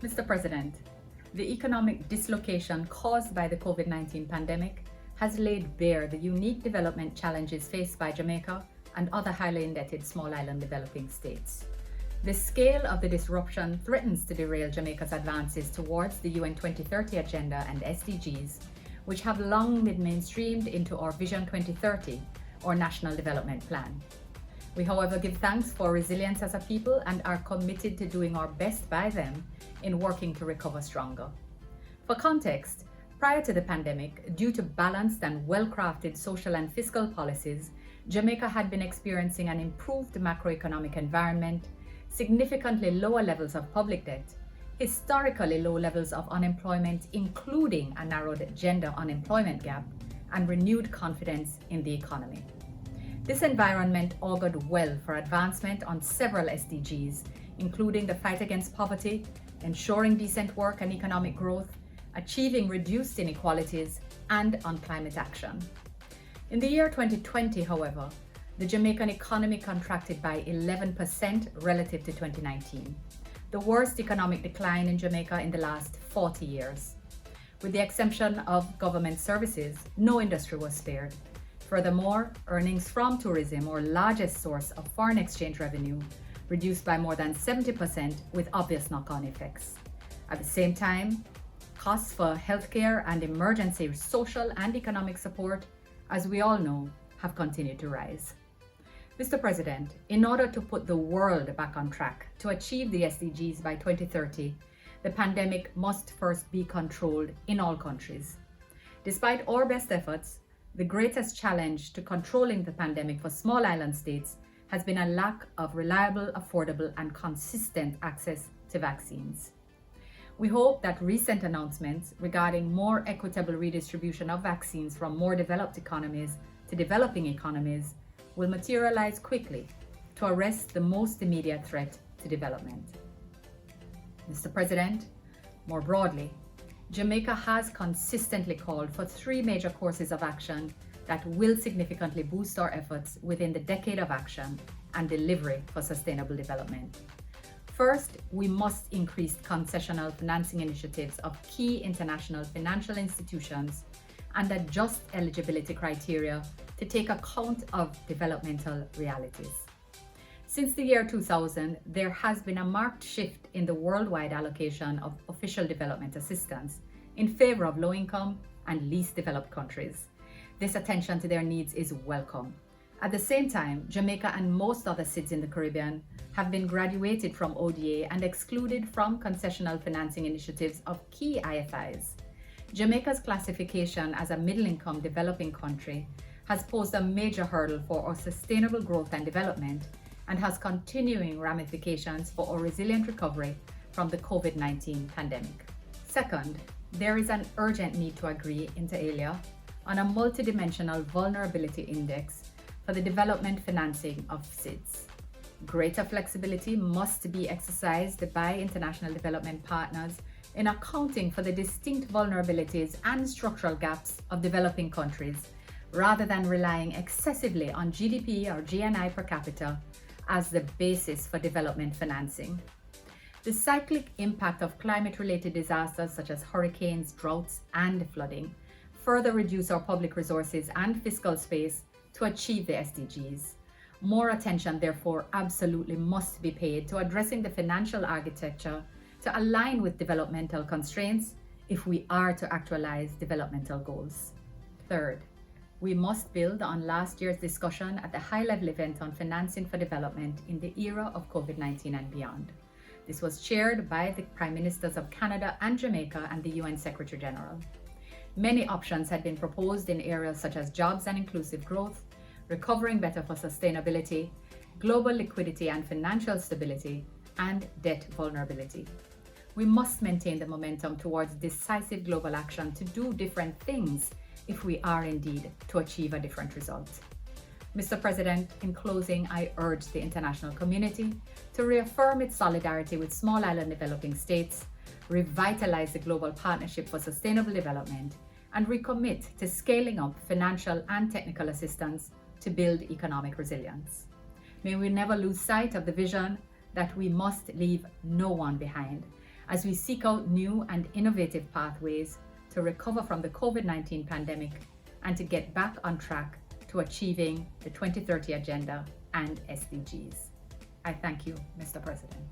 Mr. President, the economic dislocation caused by the COVID-19 pandemic has laid bare the unique development challenges faced by Jamaica and other highly indebted small island developing states. The scale of the disruption threatens to derail Jamaica's advances towards the UN 2030 Agenda and SDGs, which have long been mainstreamed into our Vision 2030, or National Development Plan. We, however, give thanks for resilience as a people and are committed to doing our best by them in working to recover stronger. For context, prior to the pandemic, due to balanced and well-crafted social and fiscal policies, Jamaica had been experiencing an improved macroeconomic environment, significantly lower levels of public debt, historically low levels of unemployment, including a narrowed gender unemployment gap, and renewed confidence in the economy. This environment augured well for advancement on several SDGs, including the fight against poverty, ensuring decent work and economic growth, achieving reduced inequalities, and on climate action. In the year 2020, however, the Jamaican economy contracted by 11% relative to 2019, the worst economic decline in Jamaica in the last 40 years. With the exemption of government services, no industry was spared. Furthermore, earnings from tourism, our largest source of foreign exchange revenue, reduced by more than 70% with obvious knock-on effects. At the same time, costs for healthcare and emergency social and economic support, as we all know, have continued to rise. Mr. President, in order to put the world back on track to achieve the SDGs by 2030, the pandemic must first be controlled in all countries. Despite our best efforts, the greatest challenge to controlling the pandemic for small island states has been a lack of reliable, affordable, and consistent access to vaccines. We hope that recent announcements regarding more equitable redistribution of vaccines from more developed economies to developing economies will materialize quickly to arrest the most immediate threat to development. Mr. President, more broadly, Jamaica has consistently called for 3 major courses of action that will significantly boost our efforts within the decade of action and delivery for sustainable development. First, we must increase concessional financing initiatives of key international financial institutions and adjust eligibility criteria to take account of developmental realities. Since the year 2000, there has been a marked shift in the worldwide allocation of official development assistance in favor of low-income and least developed countries. This attention to their needs is welcome. At the same time, Jamaica and most other SIDS in the Caribbean have been graduated from ODA and excluded from concessional financing initiatives of key IFIs. Jamaica's classification as a middle-income developing country has posed a major hurdle for our sustainable growth and development and has continuing ramifications for our resilient recovery from the COVID-19 pandemic. Second, there is an urgent need to agree, inter alia, on a multidimensional vulnerability index for the development financing of SIDS. Greater flexibility must be exercised by international development partners in accounting for the distinct vulnerabilities and structural gaps of developing countries, rather than relying excessively on GDP or GNI per capita as the basis for development financing. The cyclic impact of climate-related disasters such as hurricanes, droughts, and flooding further reduce our public resources and fiscal space to achieve the SDGs. More attention, therefore, absolutely must be paid to addressing the financial architecture to align with developmental constraints if we are to actualize developmental goals. Third, we must build on last year's discussion at the high-level event on financing for development in the era of COVID-19 and beyond. This was chaired by the Prime Ministers of Canada and Jamaica and the UN Secretary General. Many options had been proposed in areas such as jobs and inclusive growth, recovering better for sustainability, global liquidity and financial stability, and debt vulnerability. We must maintain the momentum towards decisive global action to do different things if we are indeed to achieve a different result. Mr. President, in closing, I urge the international community to reaffirm its solidarity with small island developing states, revitalize the global partnership for sustainable development, and recommit to scaling up financial and technical assistance to build economic resilience. May we never lose sight of the vision that we must leave no one behind, as we seek out new and innovative pathways to recover from the COVID-19 pandemic and to get back on track to achieving the 2030 Agenda and SDGs. I thank you, Mr. President.